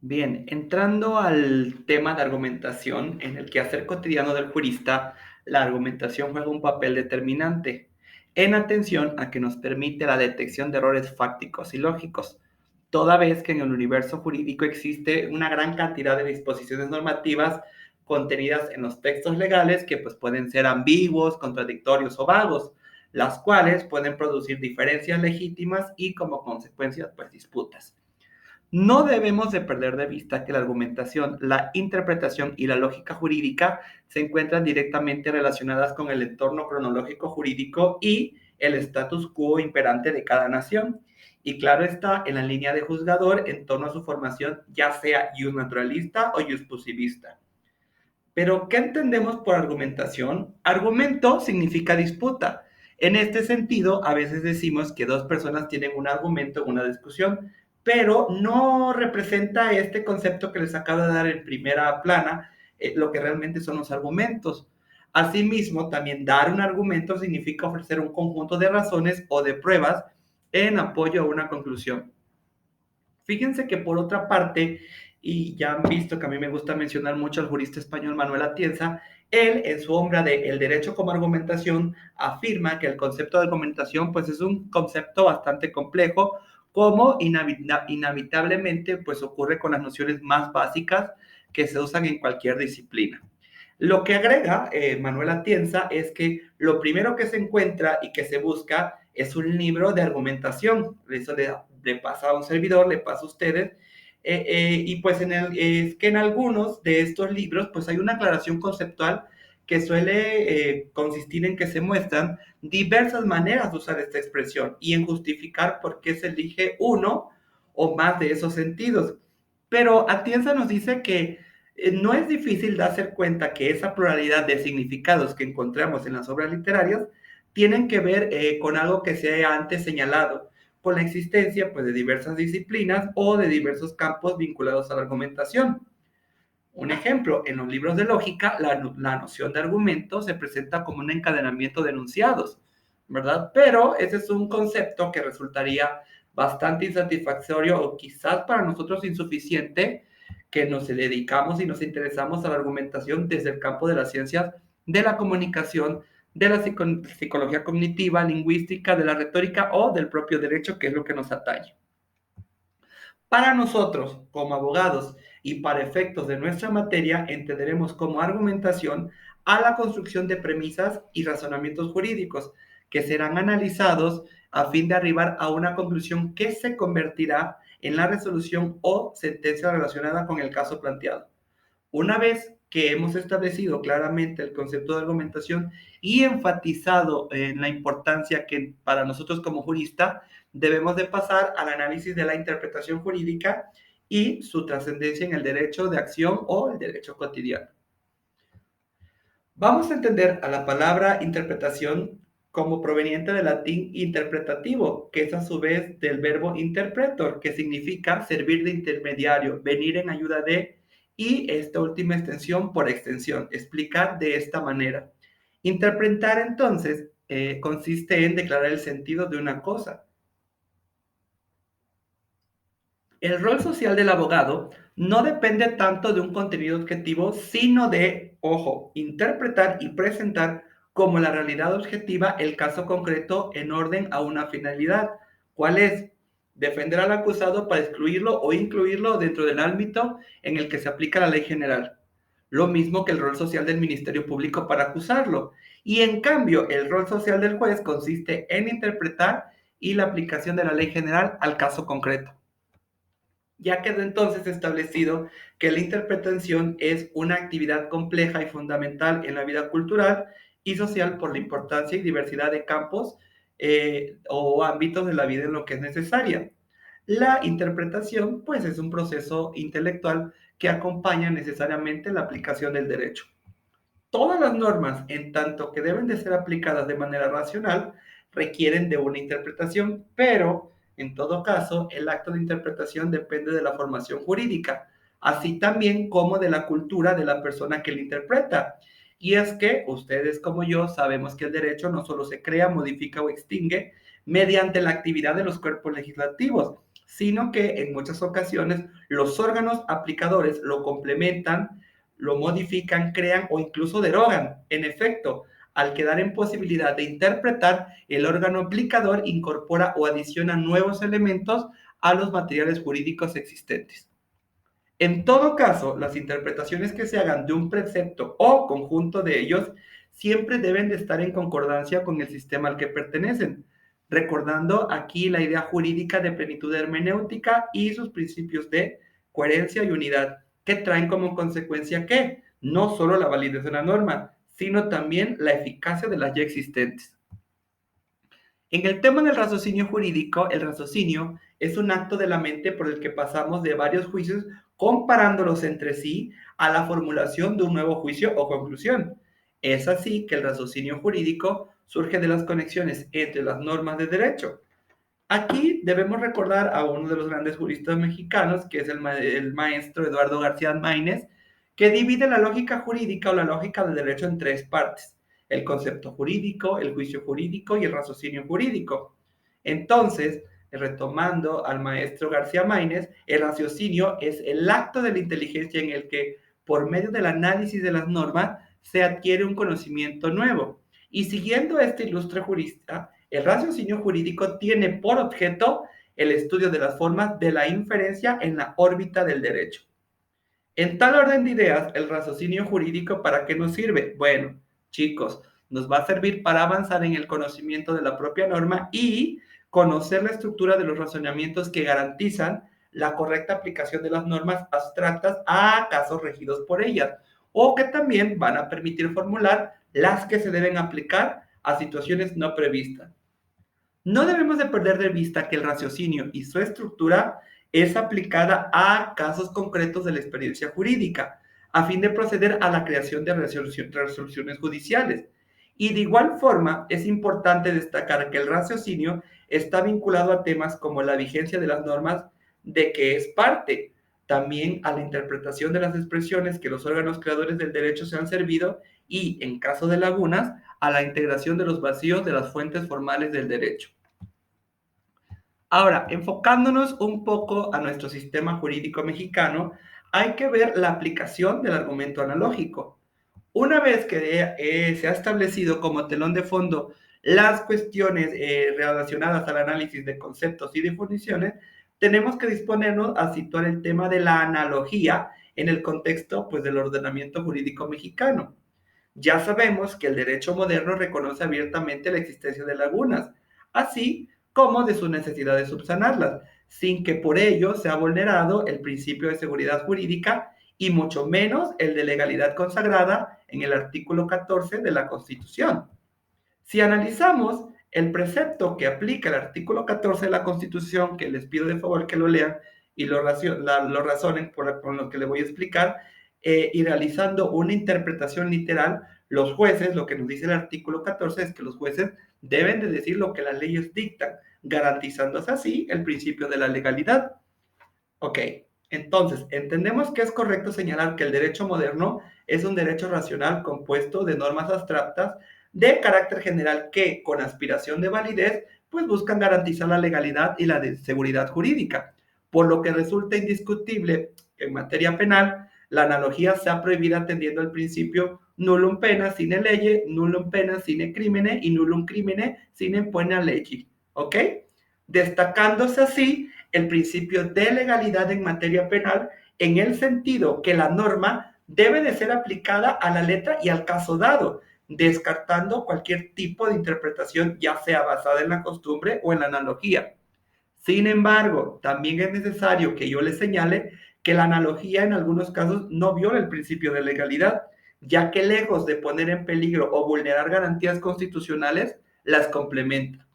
Bien, entrando al tema de argumentación, en el quehacer cotidiano del jurista, la argumentación juega un papel determinante en atención a que nos permite la detección de errores fácticos y lógicos, toda vez que en el universo jurídico existe una gran cantidad de disposiciones normativas contenidas en los textos legales que pues, pueden ser ambiguos, contradictorios o vagos, las cuales pueden producir diferencias legítimas y como consecuencia pues disputas. No debemos de perder de vista que la argumentación, la interpretación y la lógica jurídica se encuentran directamente relacionadas con el entorno cronológico jurídico y el status quo imperante de cada nación. Y claro está, en la línea de juzgador en torno a su formación, ya sea naturalista o positivista. Pero, ¿qué entendemos por argumentación? Argumento significa disputa. En este sentido, a veces decimos que dos personas tienen un argumento en una discusión, pero no representa este concepto que les acabo de dar en primera plana, lo que realmente son los argumentos. Asimismo, también dar un argumento significa ofrecer un conjunto de razones o de pruebas en apoyo a una conclusión. Fíjense que por otra parte, y ya han visto que a mí me gusta mencionar mucho al jurista español Manuel Atienza, él en su obra de El derecho como argumentación afirma que el concepto de argumentación pues es un concepto bastante complejo, como inevitablemente pues ocurre con las nociones más básicas que se usan en cualquier disciplina. Lo que agrega Manuel Atienza es que lo primero que se encuentra y que se busca es un libro de argumentación. Eso le pasa a un servidor, le pasa a ustedes. Y pues es que en algunos de estos libros pues hay una aclaración conceptual que suele consistir en que se muestran diversas maneras de usar esta expresión y en justificar por qué se elige uno o más de esos sentidos. Pero Atienza nos dice que no es difícil darse cuenta que esa pluralidad de significados que encontramos en las obras literarias tienen que ver con algo que se ha antes señalado, con la existencia pues, de diversas disciplinas o de diversos campos vinculados a la argumentación. Un ejemplo, en los libros de lógica, la noción de argumento se presenta como un encadenamiento de enunciados, ¿verdad? Pero ese es un concepto que resultaría bastante insatisfactorio o quizás para nosotros insuficiente que nos dedicamos y nos interesamos a la argumentación desde el campo de las ciencias de la comunicación, de la psicología cognitiva, lingüística, de la retórica o del propio derecho, que es lo que nos atañe. Para nosotros, como abogados y para efectos de nuestra materia, entenderemos como argumentación a la construcción de premisas y razonamientos jurídicos que serán analizados a fin de arribar a una conclusión que se convertirá en la resolución o sentencia relacionada con el caso planteado. Una vez que hemos establecido claramente el concepto de argumentación y enfatizado en la importancia que para nosotros como jurista debemos de pasar al análisis de la interpretación jurídica y su trascendencia en el derecho de acción o el derecho cotidiano. Vamos a entender a la palabra interpretación como proveniente del latín interpretativo, que es a su vez del verbo interpretor, que significa servir de intermediario, venir en ayuda de, y esta última extensión por extensión, explicar de esta manera. Interpretar entonces consiste en declarar el sentido de una cosa. El rol social del abogado no depende tanto de un contenido objetivo, sino de, ojo, interpretar y presentar como la realidad objetiva el caso concreto en orden a una finalidad. ¿Cuál es? Defender al acusado para excluirlo o incluirlo dentro del ámbito en el que se aplica la ley general. Lo mismo que el rol social del Ministerio Público para acusarlo. Y en cambio, el rol social del juez consiste en interpretar y la aplicación de la ley general al caso concreto. Ya quedó entonces establecido que la interpretación es una actividad compleja y fundamental en la vida cultural y social por la importancia y diversidad de campos o ámbitos de la vida en lo que es necesaria. La interpretación, pues, es un proceso intelectual que acompaña necesariamente la aplicación del derecho. Todas las normas, en tanto que deben de ser aplicadas de manera racional, requieren de una interpretación, pero en todo caso, el acto de interpretación depende de la formación jurídica, así también como de la cultura de la persona que la interpreta. Y es que ustedes como yo sabemos que el derecho no solo se crea, modifica o extingue mediante la actividad de los cuerpos legislativos, sino que en muchas ocasiones los órganos aplicadores lo complementan, lo modifican, crean o incluso derogan. En efecto, al quedar en posibilidad de interpretar, el órgano aplicador incorpora o adiciona nuevos elementos a los materiales jurídicos existentes. En todo caso, las interpretaciones que se hagan de un precepto o conjunto de ellos siempre deben de estar en concordancia con el sistema al que pertenecen, recordando aquí la idea jurídica de plenitud hermenéutica y sus principios de coherencia y unidad, que traen como consecuencia que no solo la validez de la norma, sino también la eficacia de las ya existentes. En el tema del raciocinio jurídico, el raciocinio es un acto de la mente por el que pasamos de varios juicios comparándolos entre sí a la formulación de un nuevo juicio o conclusión. Es así que el raciocinio jurídico surge de las conexiones entre las normas de derecho. Aquí debemos recordar a uno de los grandes juristas mexicanos, que es el maestro Eduardo García Maínez, que divide la lógica jurídica o la lógica del derecho en tres partes: el concepto jurídico, el juicio jurídico y el raciocinio jurídico. Entonces, retomando al maestro García Maínez, el raciocinio es el acto de la inteligencia en el que, por medio del análisis de las normas, se adquiere un conocimiento nuevo. Y siguiendo a este ilustre jurista, el raciocinio jurídico tiene por objeto el estudio de las formas de la inferencia en la órbita del derecho. En tal orden de ideas, el raciocinio jurídico, ¿para qué nos sirve? Bueno, chicos, nos va a servir para avanzar en el conocimiento de la propia norma y conocer la estructura de los razonamientos que garantizan la correcta aplicación de las normas abstractas a casos regidos por ellas, o que también van a permitir formular las que se deben aplicar a situaciones no previstas. No debemos de perder de vista que el raciocinio y su estructura es aplicada a casos concretos de la experiencia jurídica, a fin de proceder a la creación de resoluciones judiciales. Y de igual forma, es importante destacar que el raciocinio está vinculado a temas como la vigencia de las normas de que es parte, también a la interpretación de las expresiones que los órganos creadores del derecho se han servido y, en caso de lagunas, a la integración de los vacíos de las fuentes formales del derecho. Ahora, enfocándonos un poco a nuestro sistema jurídico mexicano, hay que ver la aplicación del argumento analógico. Una vez que se ha establecido como telón de fondo las cuestiones relacionadas al análisis de conceptos y definiciones, tenemos que disponernos a situar el tema de la analogía en el contexto, pues, del ordenamiento jurídico mexicano. Ya sabemos que el derecho moderno reconoce abiertamente la existencia de lagunas, así como de su necesidad de subsanarlas, sin que por ello sea vulnerado el principio de seguridad jurídica y mucho menos el de legalidad consagrada en el artículo 14 de la Constitución. Si analizamos el precepto que aplica el artículo 14 de la Constitución, que les pido de favor que lo lean y lo razonen con lo que les voy a explicar, y realizando una interpretación literal, los jueces, lo que nos dice el artículo 14 es que los jueces deben de decir lo que las leyes dictan, garantizándose así el principio de la legalidad. Ok, entonces, entendemos que es correcto señalar que el derecho moderno es un derecho racional compuesto de normas abstractas de carácter general que, con aspiración de validez, pues buscan garantizar la legalidad y la seguridad jurídica, por lo que resulta indiscutible en materia penal, la analogía sea prohibida atendiendo al principio nullum pena sine lege, nullum pena sine crimine y nullum crimine sine impone lege, ¿ok? Destacándose así el principio de legalidad en materia penal en el sentido que la norma debe de ser aplicada a la letra y al caso dado, descartando cualquier tipo de interpretación, ya sea basada en la costumbre o en la analogía. Sin embargo, también es necesario que yo les señale que la analogía en algunos casos no viola el principio de legalidad, ya que lejos de poner en peligro o vulnerar garantías constitucionales, las complementa.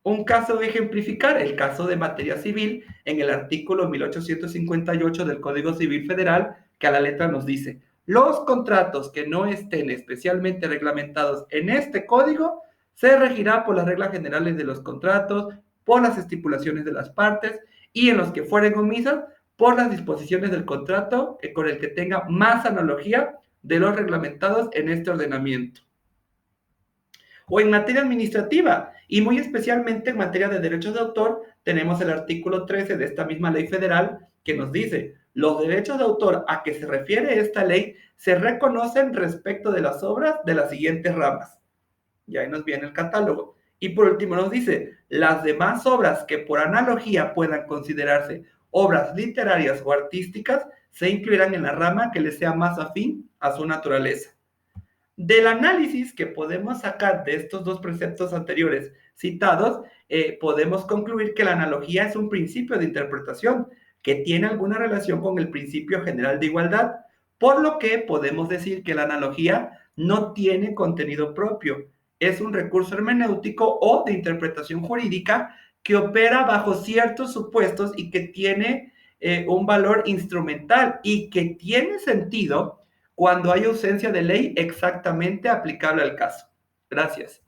Un caso de ejemplificar, el caso de materia civil, en el artículo 1858 del Código Civil Federal, que a la letra nos dice: los contratos que no estén especialmente reglamentados en este código se regirá por las reglas generales de los contratos, por las estipulaciones de las partes, y en los que fueren omisas, por las disposiciones del contrato con el que tenga más analogía de los reglamentados en este ordenamiento. O en materia administrativa, y muy especialmente en materia de derechos de autor, tenemos el artículo 13 de esta misma ley federal que nos dice, los derechos de autor a que se refiere esta ley se reconocen respecto de las obras de las siguientes ramas. Y ahí nos viene el catálogo. Y por último nos dice, las demás obras que por analogía puedan considerarse obras literarias o artísticas se incluirán en la rama que les sea más afín a su naturaleza. Del análisis que podemos sacar de estos dos preceptos anteriores citados, podemos concluir que la analogía es un principio de interpretación que tiene alguna relación con el principio general de igualdad, por lo que podemos decir que la analogía no tiene contenido propio, es un recurso hermenéutico o de interpretación jurídica que opera bajo ciertos supuestos y que tiene un valor instrumental y que tiene sentido cuando hay ausencia de ley exactamente aplicable al caso. Gracias.